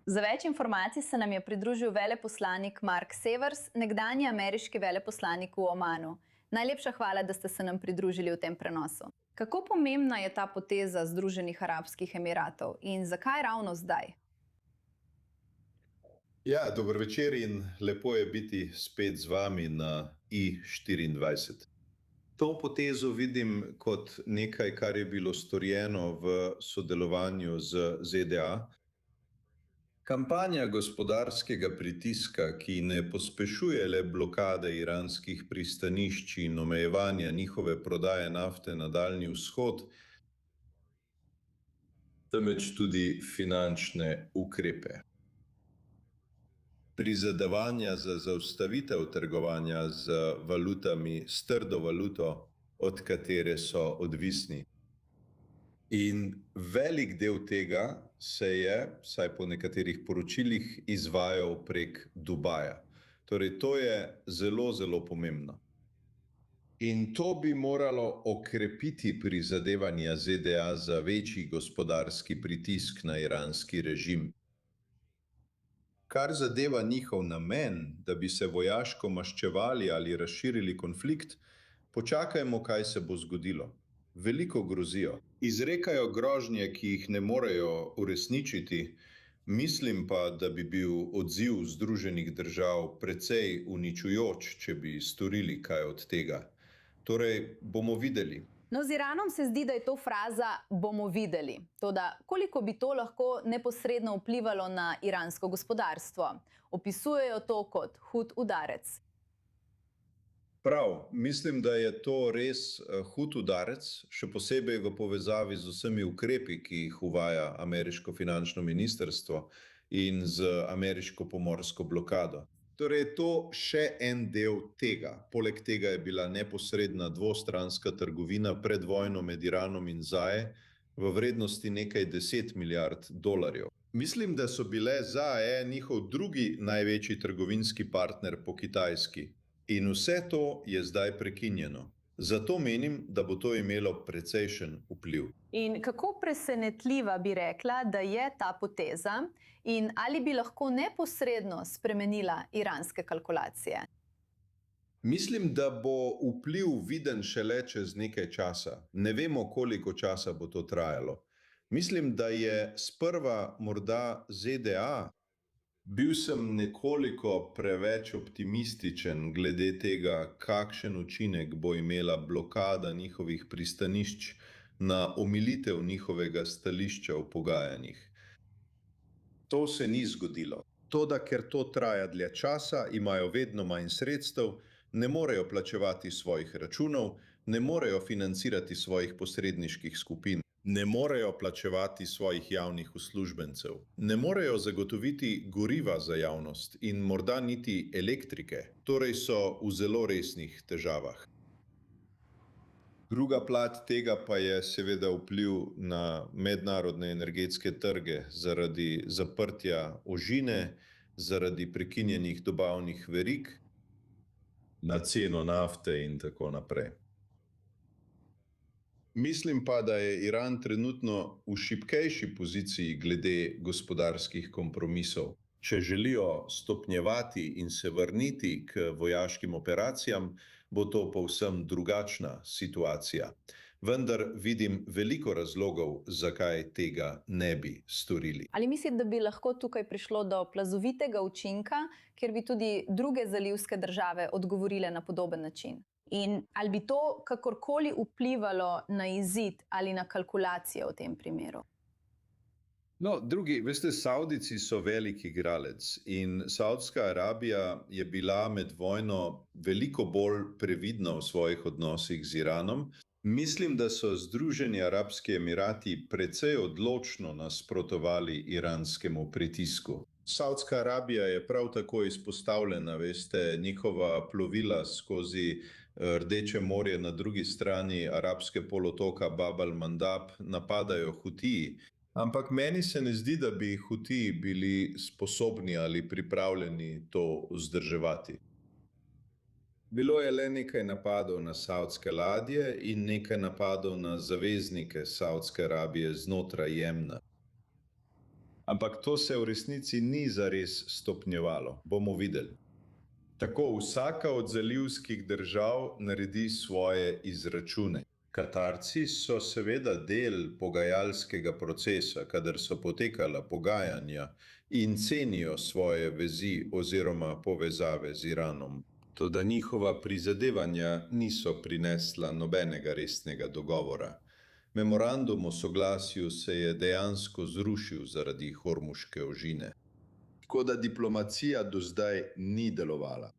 Za več informacij se nam je pridružil veleposlanik Mark Severs, nekdanji ameriški veleposlanik v Omanu. Najlepša hvala, da ste se nam pridružili v tem prenosu. Kako pomembna je ta poteza Združenih arabskih emiratov in zakaj ravno zdaj? Ja, dober večer in lepo je biti spet z vami na I24. To potezo vidim kot nekaj, kar je bilo storjeno v sodelovanju z ZDA. Kampanja gospodarskega pritiska, ki ne pospešuje le blokade iranskih pristanišč in omejevanja njihove prodaje nafte na Daljni vzhod, temveč tudi finančne ukrepe. Prizadevanja za zaustavitev trgovanja z valutami, s trdo valuto, od katere so odvisni. In velik del tega se je, vsaj po nekaterih poročilih, izvajal prek Dubaja. Torej, to je zelo, zelo pomembno. In to bi moralo okrepiti prizadevanja ZDA za večji gospodarski pritisk na iranski režim. Kar zadeva njihov namen, da bi se vojaško maščevali ali razširili konflikt, počakajmo, kaj se bo zgodilo. Veliko grozijo. Izrekajo grožnje, ki jih ne morejo uresničiti, mislim pa, da bi bil odziv Združenih držav precej uničujoč, če bi storili kaj od tega. Torej, bomo videli. No, z Iranom se zdi, da je to fraza bomo videli. Toda, koliko bi to lahko neposredno vplivalo na iransko gospodarstvo? Opisujejo to kot hud udarec. Prav, mislim, da je to res hud udarec, še posebej v povezavi z vsemi ukrepi, ki jih uvaja ameriško finančno ministrstvo in z ameriško pomorsko blokado. Torej, je to še en del tega. Poleg tega je bila neposredna dvostranska trgovina pred vojno med Iranom in ZAE v vrednosti nekaj 10 milijard dolarjev. Mislim, da so bile ZAE njihov drugi največji trgovinski partner po Kitajski. In vse to je zdaj prekinjeno. Zato menim, da bo to imelo precejšen vpliv. In kako presenetljiva bi rekla, da je ta poteza in ali bi lahko neposredno spremenila iranske kalkulacije? Mislim, da bo vpliv viden šele čez nekaj časa. Ne vemo, koliko časa bo to trajalo. Mislim, da je sprva morda ZDA. Bil sem nekoliko preveč optimističen glede tega, kakšen učinek bo imela blokada njihovih pristanišč na omilitev njihovega stališča v pogajanjih. To se ni zgodilo. Toda, ker to traja dlje časa, imajo vedno manj sredstev, ne morejo plačevati svojih računov, ne morejo financirati svojih posredniških skupin. Ne morejo plačevati svojih javnih uslužbencev, ne morejo zagotoviti goriva za javnost in morda niti elektrike, torej so v zelo resnih težavah. Druga plat tega pa je seveda vpliv na mednarodne energetske trge zaradi zaprtja ožine, zaradi prekinjenih dobavnih verig, na ceno nafte in tako naprej. Mislim pa, da je Iran trenutno v šibkejši poziciji glede gospodarskih kompromisov. Če želijo stopnjevati in se vrniti k vojaškim operacijam, bo to povsem drugačna situacija. Vendar vidim veliko razlogov, zakaj tega ne bi storili. Ali mislite, da bi lahko tukaj prišlo do plazovitega učinka, kjer bi tudi druge zalivske države odgovorile na podoben način? In ali bi to kakorkoli vplivalo na izid ali na kalkulacije v tem primeru? No, veste, Savdijci so velik igralec in Saudska Arabija je bila med vojno veliko bolj previdna v svojih odnosih z Iranom. Mislim, da so Združeni arabski emirati precej odločno nasprotovali iranskemu pritisku. Saudska Arabija je prav tako izpostavljena, veste, njihova plovila skozi Rdeče morje na drugi strani arabske polotoka Bab al-Mandab napadajo Hutiji. Ampak meni se ne zdi, da bi Hutiji bili sposobni ali pripravljeni to vzdrževati. Bilo je le nekaj napadov na savdske ladje in nekaj napadov na zaveznike Saudske Arabije znotraj Jemna. Ampak to se v resnici ni zares stopnjevalo, bomo videli. Tako vsaka od zalivskih držav naredi svoje izračune. Katarci so seveda del pogajalskega procesa, kadar so potekala pogajanja in cenijo svoje vezi oziroma povezave z Iranom. Toda njihova prizadevanja niso prinesla nobenega resnega dogovora. Memorandum o soglasju se je dejansko zrušil zaradi hormuške ožine. Tako da diplomacija do zdaj ni delovala.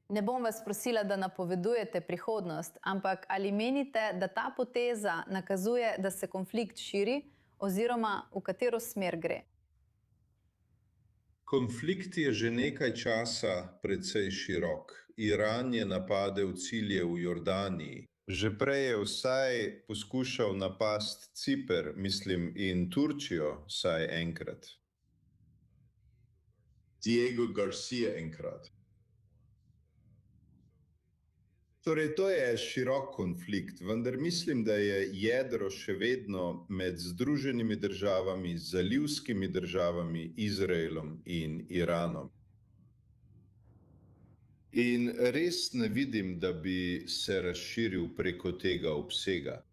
Ne bom vas prosila, da napovedujete prihodnost, ampak ali menite, da ta poteza nakazuje, da se konflikt širi oziroma v katero smer gre? Konflikt je že nekaj časa precej širok. Iran je napadel cilje v Jordaniji. Že prej je vsaj poskušal napasti Ciper, mislim, in Turčijo vsaj enkrat. Diego Garcia enkrat. Torej, to je širok konflikt, vendar mislim, da je jedro še vedno med Združenimi državami, zalivskimi državami, Izraelom in Iranom. In res ne vidim, da bi se razširil preko tega obsega.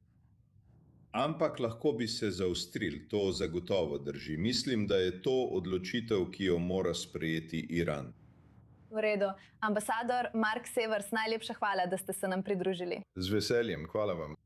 Ampak lahko bi se zaostril, to zagotovo drži. Mislim, da je to odločitev, ki jo mora sprejeti Iran. V redu. Ambasador Mark Severs, najlepša hvala, da ste se nam pridružili. Z veseljem, hvala vam.